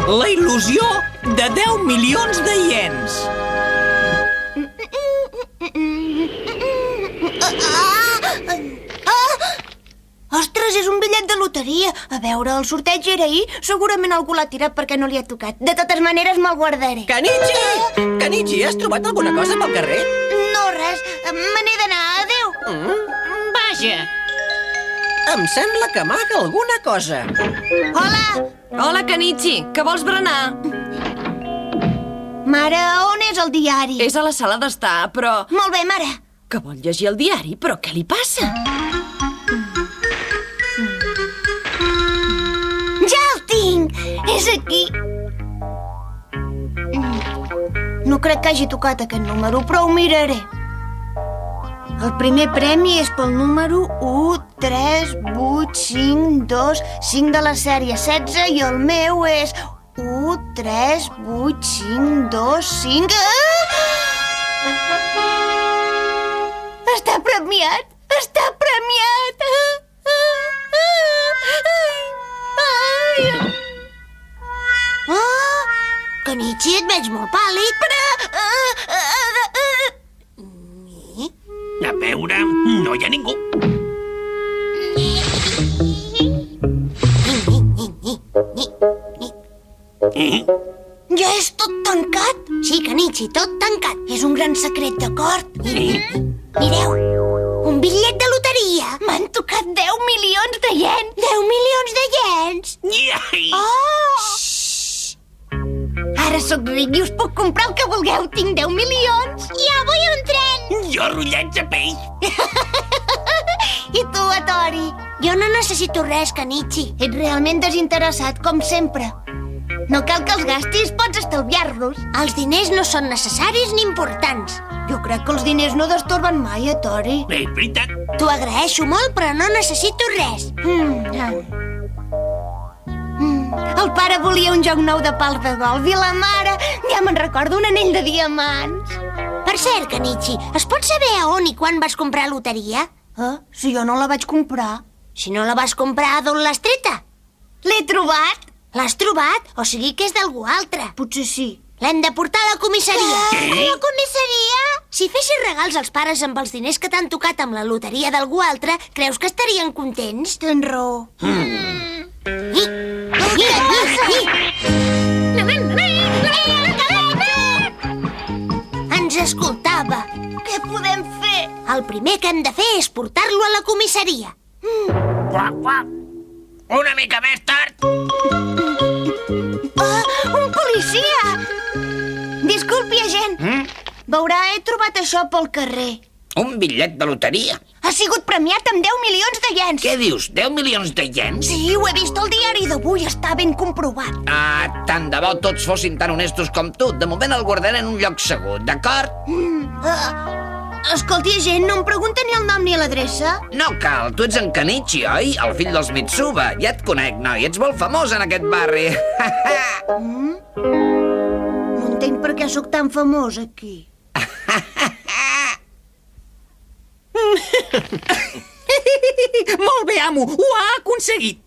La il·lusió de 10 milions de iens. Ostres, és un bitllet de loteria. A veure, el sorteig era ahir. Segurament algú l'ha tirat perquè no li ha tocat. De totes maneres, me'l guardaré. Kenichi! Kenichi, has trobat alguna cosa pel carrer? No, res. Me n'he d'anar. Adéu. Vaja. Em sembla que amaga alguna cosa. Hola. Hola, Kenichi. Què vols berenar? Mare, on és el diari? És a la sala d'estar, però... Molt bé, mare. Que vol llegir el diari? Però què li passa? Ja el tinc! És aquí. No crec que hagi tocat aquest número, però ho miraré. El primer premi és pel número 1, 3, 8, 5, 2, 5 de la sèrie 16 i el meu és 1, 3, 8, 5, 2, 5... Està premiat! Està premiat! Kenichi, et veig molt pàl·lid, però... A veure, no hi ha ningú. Ja és tot tancat? Sí, Kenichi, tot tancat. És un gran secret, d'acord? Mireu, un bitllet de loteria. M'han tocat 10 milions de iens. 10 milions de iens? Iai! Oh! Ara sóc ric i us puc comprar el que vulgueu. Tinc 10 milions. Ja vull un tren. Jo rotllets de peix. I tu, Atori? Jo no necessito res, Kenichi. Ets realment desinteressat, com sempre. No cal que els gastis, pots estalviar-los. Els diners no són necessaris ni importants. Jo crec que els diners no destorben mai, Atori. És veritat. T'ho agraeixo molt, però no necessito res. El pare volia un joc nou de pals de golf i la mare, ja me'n recordo, un anell de diamants. Per cert, Kenichi, es pot saber a on i quan vas comprar loteria? Si jo no la vaig comprar. Si no la vas comprar, d'on l'has treta? L'he trobat. L'has trobat? O sigui que és d'algú altre. Potser sí. L'hem de portar a la comissaria. Què? A la comissaria? Si fessis regals als pares amb els diners que t'han tocat amb la loteria d'algú altre, creus que estarien contents? Tens raó. Ens escoltava. Què podem fer? El primer que hem de fer és portar-lo a la comissaria. Quac, quac. Una mica més tard. Un policia! Disculpi, agent. Veurà, he trobat això pel carrer. Un bitllet de loteria. Ha sigut premiat amb 10 milions de iens. Què dius, 10 milions de iens? Sí, ho he vist al diari d'avui, està ben comprovat. Tant de bo tots fossin tan honestos com tu. De moment el guardaré en un lloc segur, d'acord? Escolti, agent, no em pregunta ni el nom ni l'adreça? No cal, tu ets en Kenichi, oi? El fill dels Mitsuba. Ja et conec, noi, ets molt famós en aquest barri. No entenc per què sóc tan famós aquí. Molt bé, amo, ho ha aconseguit.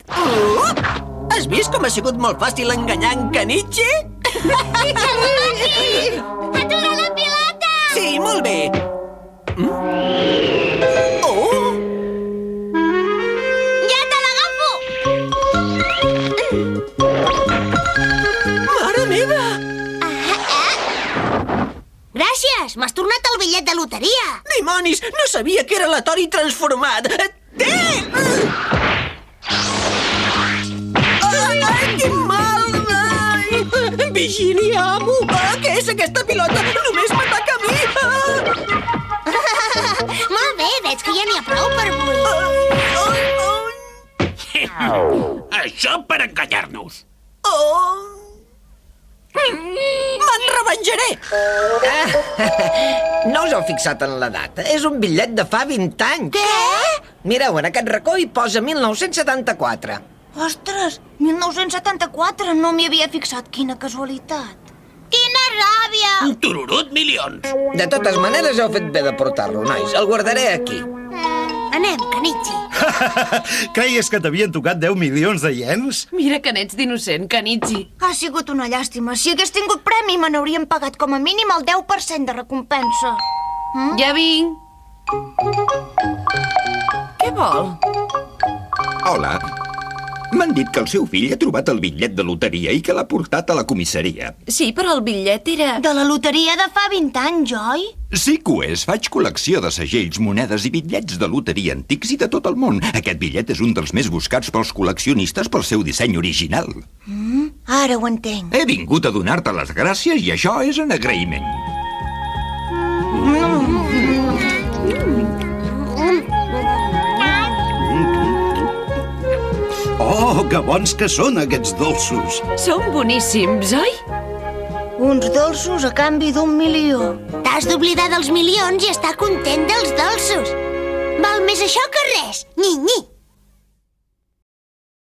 Has vist com ha sigut molt fàcil enganyar en Kenichi? Atura la pilota! Sí, molt bé. Ja te l'agafo! Mare meva! Gràcies, m'has tornat el bitllet de loteria. Dimonis, no sabia que era l'Atori transformat. Té! Ai, quin mal! Ai! Vigili, amo! Què és aquesta pilota? Només m'ataca a mi! Molt bé, veig que ja n'hi ha prou per avui. Això per enganyar-nos. Me'n revenjaré! No us heu fixat en la data? És un bitllet de fa 20 anys. Què? Mireu, en aquest racó hi posa 1974. Ostres, 1974, no m'hi havia fixat, quina casualitat. Quina ràbia! Tururut milions. De totes maneres heu fet bé de portar-lo, nois. El guardaré aquí. Anem, Kenichi. Creies que t'havien tocat 10 milions de iens? Mira que n'ets d'innocent, Kenichi. Ha sigut una llàstima. Si hagués tingut premi, me n'haurien pagat com a mínim el 10% de recompensa. Ja vinc. Què vol? Hola. M'han dit que el seu fill ha trobat el bitllet de loteria i que l'ha portat a la comissaria. Sí, però el bitllet era... De la loteria de fa 20 anys, oi? Sí que ho és. Faig col·lecció de segells, monedes i bitllets de loteria antics i de tot el món. Aquest bitllet és un dels més buscats pels col·leccionistes pel seu disseny original. Ara ho entenc. He vingut a donar-te les gràcies i això és en agraïment. Oh, que bons que són aquests dolços. Són boníssims, oi? Uns dolços a canvi d'1 milió. T'has d'oblidar dels milions i estar content dels dolços. Val més això que res. Nyi, nyi.